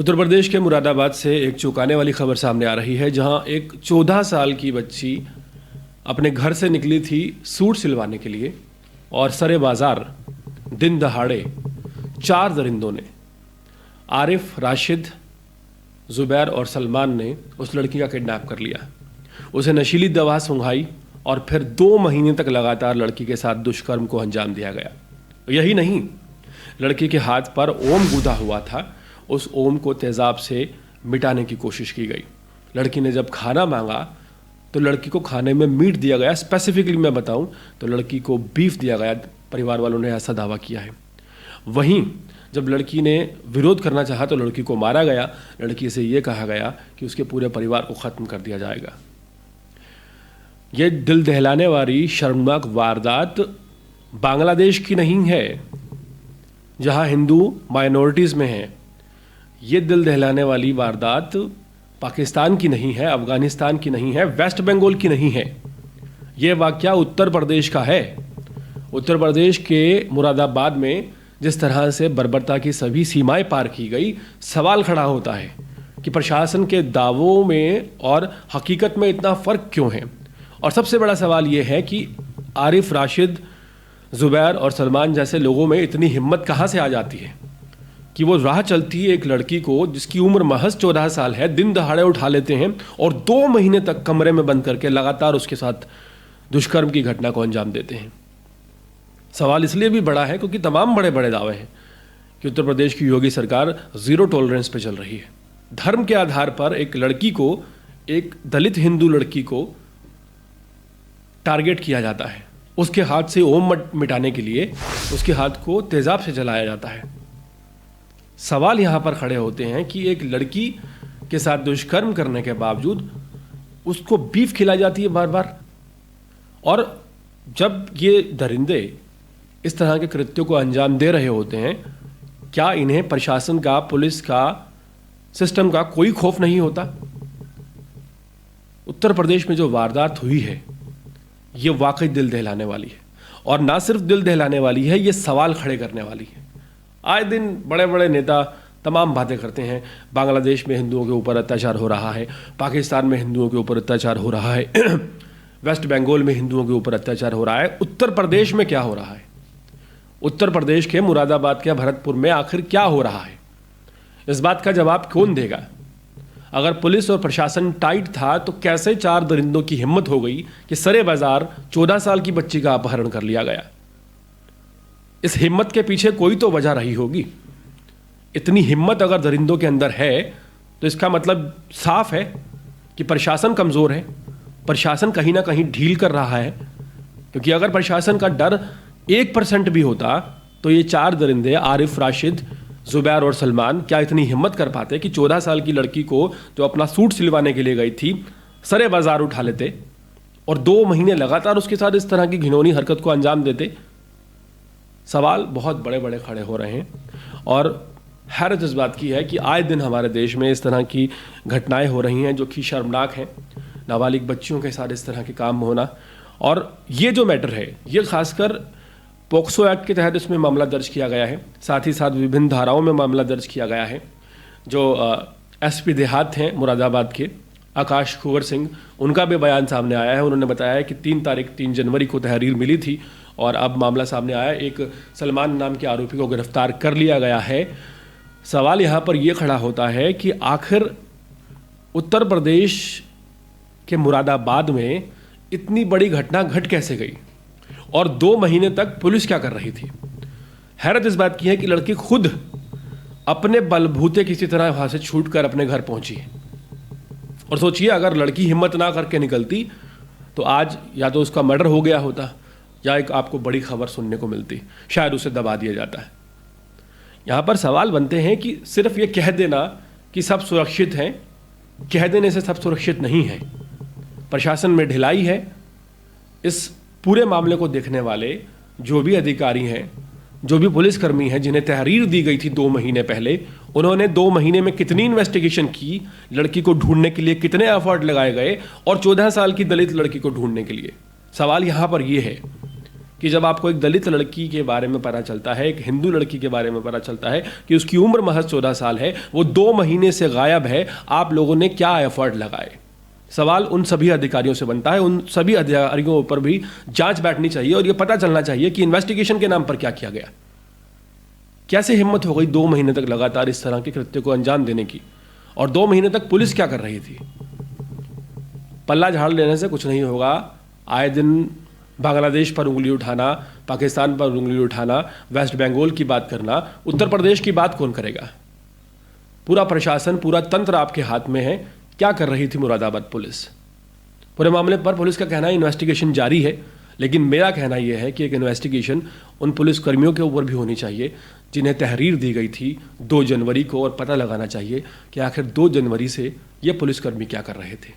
उत्तर प्रदेश के मुरादाबाद से एक चौंकाने वाली खबर सामने आ रही है, जहां एक 14 साल की बच्ची अपने घर से निकली थी सूट सिलवाने के लिए और सरे बाजार दिन दहाड़े 4 दरिंदों ने, आरिफ, राशिद, ज़ुबैर और सलमान ने उस लड़की का किडनैप कर लिया। उसे नशीली दवा सुंघाई और फिर 2 महीने तक लगातार लड़की के साथ दुष्कर्म को अंजाम दिया गया। यही नहीं, लड़की के हाथ पर ओम गूंथा हुआ था, उस ओम को तेज़ाब से मिटाने की कोशिश की गई। लड़की ने जब खाना मांगा तो लड़की को खाने में मीट दिया गया। स्पेसिफिकली मैं बताऊं तो लड़की को बीफ दिया गया, परिवार वालों ने ऐसा दावा किया है। वहीं जब लड़की ने विरोध करना चाहा तो लड़की को मारा गया। लड़की से ये कहा गया कि उसके पूरे परिवार को ख़त्म कर दिया जाएगा। ये दिल दहलाने वाली शर्मनाक वारदात बांग्लादेश की नहीं है, जहां हिंदू माइनॉरिटीज़ में हैं। ये दिल दहलाने वाली वारदात पाकिस्तान की नहीं है, अफ़गानिस्तान की नहीं है, वेस्ट बंगाल की नहीं है। ये वाक़या उत्तर प्रदेश का है। उत्तर प्रदेश के मुरादाबाद में जिस तरह से बर्बरता की सभी सीमाएं पार की गई, सवाल खड़ा होता है कि प्रशासन के दावों में और हकीकत में इतना फ़र्क क्यों है। और सबसे बड़ा सवाल ये है कि आरिफ, राशिद, ज़ुबैर और सलमान जैसे लोगों में इतनी हिम्मत कहाँ से आ जाती है कि वो राह चलती एक लड़की को जिसकी उम्र महज 14 साल है, दिन दहाड़े उठा लेते हैं और 2 महीने तक कमरे में बंद करके लगातार उसके साथ दुष्कर्म की घटना को अंजाम देते हैं। सवाल इसलिए भी बड़ा है क्योंकि तमाम बड़े बड़े दावे हैं कि उत्तर प्रदेश की योगी सरकार ज़ीरो टॉलरेंस पे चल रही है। धर्म के आधार पर एक लड़की को, एक दलित हिंदू लड़की को टारगेट किया जाता है। उसके हाथ से ओम मिटाने के लिए उसके हाथ को तेज़ाब से जलाया जाता है। सवाल यहाँ पर खड़े होते हैं कि एक लड़की के साथ दुष्कर्म करने के बावजूद उसको बीफ खिलाई जाती है बार बार। और जब ये दरिंदे इस तरह के कृत्यों को अंजाम दे रहे होते हैं, क्या इन्हें प्रशासन का, पुलिस का, सिस्टम का कोई खौफ नहीं होता? उत्तर प्रदेश में जो वारदात हुई है ये वाकई दिल दहलाने वाली है। और ना सिर्फ दिल दहलाने वाली है, ये सवाल खड़े करने वाली है। आए दिन बड़े बड़े नेता तमाम बातें करते हैं, बांग्लादेश में हिंदुओं के ऊपर अत्याचार हो रहा है, पाकिस्तान में हिंदुओं के ऊपर अत्याचार हो रहा है, वेस्ट बंगाल में हिंदुओं के ऊपर अत्याचार हो रहा है। उत्तर प्रदेश में क्या हो रहा है? उत्तर प्रदेश के मुरादाबाद के भरतपुर में आखिर क्या हो रहा है? इस बात का जवाब कौन देगा? अगर पुलिस और प्रशासन टाइट था तो कैसे 4 दरिंदों की हिम्मत हो गई कि सरे बाजार 14 साल की बच्ची का अपहरण कर लिया गया? इस हिम्मत के पीछे कोई तो वजह रही होगी। इतनी हिम्मत अगर दरिंदों के अंदर है तो इसका मतलब साफ है कि प्रशासन कमज़ोर है, प्रशासन कहीं ना कहीं ढील कर रहा है। क्योंकि अगर प्रशासन का डर 1% भी होता तो ये 4 दरिंदे, आरिफ, राशिद, ज़ुबैर और सलमान, क्या इतनी हिम्मत कर पाते कि 14 साल की लड़की को जो अपना सूट सिलवाने के लिए गई थी, सरे बाजार उठा लेते और 2 महीने लगातार उसके साथ इस तरह की घिनौनी हरकत को अंजाम देते? सवाल बहुत बड़े बड़े खड़े हो रहे हैं। और हैरत इस बात की है कि आए दिन हमारे देश में इस तरह की घटनाएं हो रही हैं जो कि शर्मनाक हैं। नाबालिग बच्चियों के साथ इस तरह के काम होना, और ये जो मैटर है ये खासकर पोक्सो एक्ट के तहत इसमें मामला दर्ज किया गया है। साथ ही साथ विभिन्न धाराओं में मामला दर्ज किया गया है। जो एसपी देहात हैं मुरादाबाद के, आकाश कुंवर सिंह, उनका भी बयान सामने आया है। उन्होंने बताया है कि 3 जनवरी को तहरीर मिली थी और अब मामला सामने आया, एक सलमान नाम के आरोपी को गिरफ्तार कर लिया गया है। सवाल यहाँ पर यह खड़ा होता है कि आखिर उत्तर प्रदेश के मुरादाबाद में इतनी बड़ी घटना घट कैसे गई और 2 महीने तक पुलिस क्या कर रही थी? हैरत इस बात की है कि लड़की खुद अपने बलबूते किसी तरह वहाँ से छूट कर अपने घर पहुंची है। और सोचिए, अगर लड़की हिम्मत ना करके निकलती तो आज या तो उसका मर्डर हो गया होता या एक आपको बड़ी खबर सुनने को मिलती, शायद उसे दबा दिया जाता है। यहाँ पर सवाल बनते हैं कि सिर्फ ये कह देना कि सब सुरक्षित हैं, कह देने से सब सुरक्षित नहीं है। प्रशासन में ढिलाई है। इस पूरे मामले को देखने वाले जो भी अधिकारी हैं, जो भी पुलिसकर्मी हैं जिन्हें तहरीर दी गई थी 2 महीने पहले, उन्होंने 2 महीने में कितनी इन्वेस्टिगेशन की, लड़की को ढूंढने के लिए कितने एफर्ट लगाए गए और 14 साल की दलित लड़की को ढूंढने के लिए? सवाल यहाँ पर यह है कि जब आपको एक दलित लड़की के बारे में पता चलता है, एक हिंदू लड़की के बारे में पता चलता है कि उसकी उम्र महज 14 साल है, वो 2 महीने से गायब है, आप लोगों ने क्या एफर्ट लगाए? सवाल उन सभी अधिकारियों से बनता है, उन सभी अधिकारियों पर भी जांच बैठनी चाहिए और ये पता चलना चाहिए कि इन्वेस्टिगेशन के नाम पर क्या किया गया। कैसे हिम्मत हो गई 2 महीने तक लगातार इस तरह के कृत्य को अंजाम देने की? और 2 महीने तक पुलिस क्या कर रही थी? पल्ला झाड़ लेने से कुछ नहीं होगा। आए दिन बांग्लादेश पर उंगली उठाना, पाकिस्तान पर उंगली उठाना, वेस्ट बंगाल की बात करना, उत्तर प्रदेश की बात कौन करेगा? पूरा प्रशासन, पूरा तंत्र आपके हाथ में है। क्या कर रही थी मुरादाबाद पुलिस? पूरे मामले पर पुलिस का कहना है इन्वेस्टिगेशन जारी है, लेकिन मेरा कहना यह है कि एक इन्वेस्टिगेशन उन पुलिसकर्मियों के ऊपर भी होनी चाहिए जिन्हें तहरीर दी गई थी 2 जनवरी को, और पता लगाना चाहिए कि आखिर 2 जनवरी से ये पुलिसकर्मी क्या कर रहे थे।